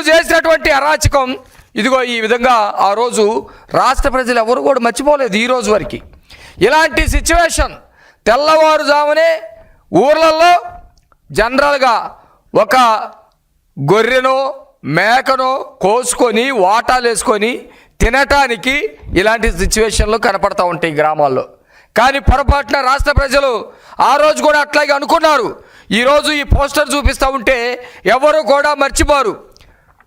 చేసినటువంటి అరాచకం ఇదిగో ఈ విధంగా ఆ రోజు రాష్ట్ర ప్రజలు ఎవరు కూడా మర్చిపోలేదు ఈ రోజు వరకు. ఇలాంటి సిచ్యువేషన్ తెల్లవారుజామునే ఊర్లలో జనరల్గా ఒక గొర్రెనో మేకనో కోసుకొని వాటాలు వేసుకొని తినటానికి ఇలాంటి సిచ్యువేషన్లు కనపడతా ఉంటాయి గ్రామాల్లో. కానీ పొరపాటున రాష్ట్ర ప్రజలు ఆ రోజు కూడా అట్లాగే అనుకున్నారు. ఈరోజు ఈ పోస్టర్ చూపిస్తూ ఉంటే ఎవరు కూడా మర్చిపోరు.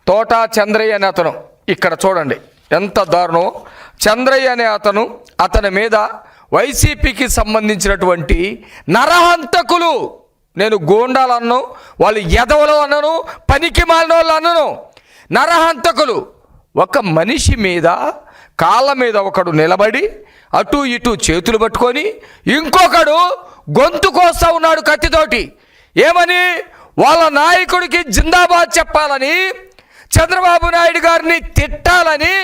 తోట చంద్రయ్య అనే అతను, ఇక్కడ చూడండి ఎంత దారుణం. చంద్రయ్య అనే అతని మీద వైసీపీకి సంబంధించినటువంటి నరహంతకులు, నేను గూండాలు అన్నాను, వాళ్ళు ఎదవలు అన్నాను, పనికి మాలిన వాళ్ళు అన్నాను, నరహంతకులు ఒక మనిషి మీద కాళ్ళ మీద ఒకడు నిలబడి అటు ఇటు చేతులు పట్టుకొని ఇంకొకడు గొంతు కోస్తా ఉన్నాడు కత్తితోటి. ఏమని? వాళ్ళ నాయకుడికి జిందాబాద్ చెప్పాలని, చంద్రబాబు నాయుడు గారిని తిట్టాలని.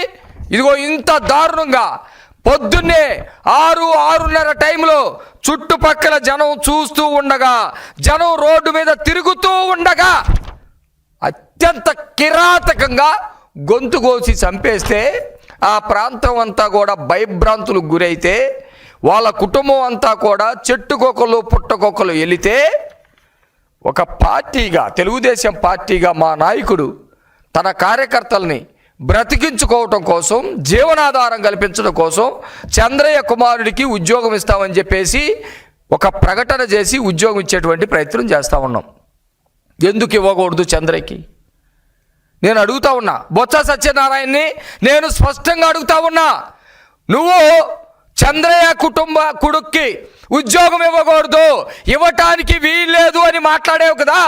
ఇదిగో ఇంత దారుణంగా పొద్దున్నే 6-6:30 టైంలో చుట్టుపక్కల జనం చూస్తూ ఉండగా, జనం రోడ్డు మీద తిరుగుతూ ఉండగా అత్యంత కిరాతకంగా గొంతు కోసి చంపేస్తే ఆ ప్రాంతం అంతా కూడా భయభ్రాంతులకు గురైతే, వాళ్ళ కుటుంబం అంతా కూడా చెట్టుకొకలు పుట్టకొకలు వెళితే, ఒక పార్టీగా తెలుగుదేశం పార్టీగా మా నాయకుడు తన కార్యకర్తల్ని బ్రతికించుకోవటం కోసం, జీవనాధారం కల్పించడం కోసం చంద్రయ్య కుమారుడికి ఉద్యోగం ఇస్తామని చెప్పేసి ఒక ప్రకటన చేసి ఉద్యోగం ఇచ్చేటువంటి ప్రయత్నం చేస్తూ ఉన్నాం. ఎందుకు ఇవ్వకూడదు చంద్రయ్యకి? నేను అడుగుతా ఉన్నా. బొత్స సత్యనారాయణని నేను స్పష్టంగా అడుగుతా ఉన్నా, నువ్వు చంద్రయ్య కుటుంబ కొడుక్కి ఉద్యోగం ఇవ్వకూడదు, ఇవ్వటానికి వీల్లేదు అని మాట్లాడేవు కదా.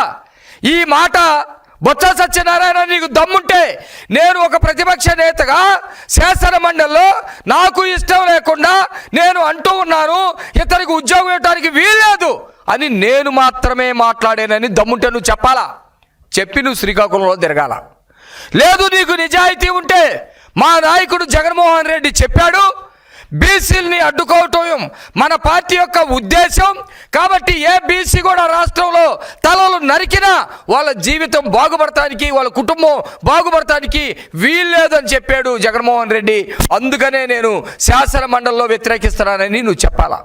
ఈ మాట బొత్స సత్యనారాయణ నీకు దమ్ముంటే నేను ఒక ప్రతిపక్ష నేతగా శాసన మండలిలో నాకు ఇష్టం లేకుండా నేను అంటూ ఉన్నాను ఇతనికి ఉద్యోగం ఇవ్వడానికి వీల్లేదు అని నేను మాత్రమే మాట్లాడానని దమ్ముంటే నువ్వు చెప్పాలా? చెప్పి నువ్వు శ్రీకాకుళంలో తిరగాల. లేదు నీకు నిజాయితీ ఉంటే మా నాయకుడు జగన్మోహన్ రెడ్డి చెప్పాడు, బీసీలని అడ్డుకోవటం మన పార్టీ యొక్క ఉద్దేశం కాబట్టి ఏ బీసీ కూడా రాష్ట్రంలో తలలు నరికినా వాళ్ళ జీవితం బాగుపడటానికి, వాళ్ళ కుటుంబం బాగుపడటానికి వీల్లేదని చెప్పాడు జగన్మోహన్ రెడ్డి. అందుకనే నేను శాసన మండలిలో వ్యతిరేకిస్తున్నానని నువ్వు చెప్పాలా?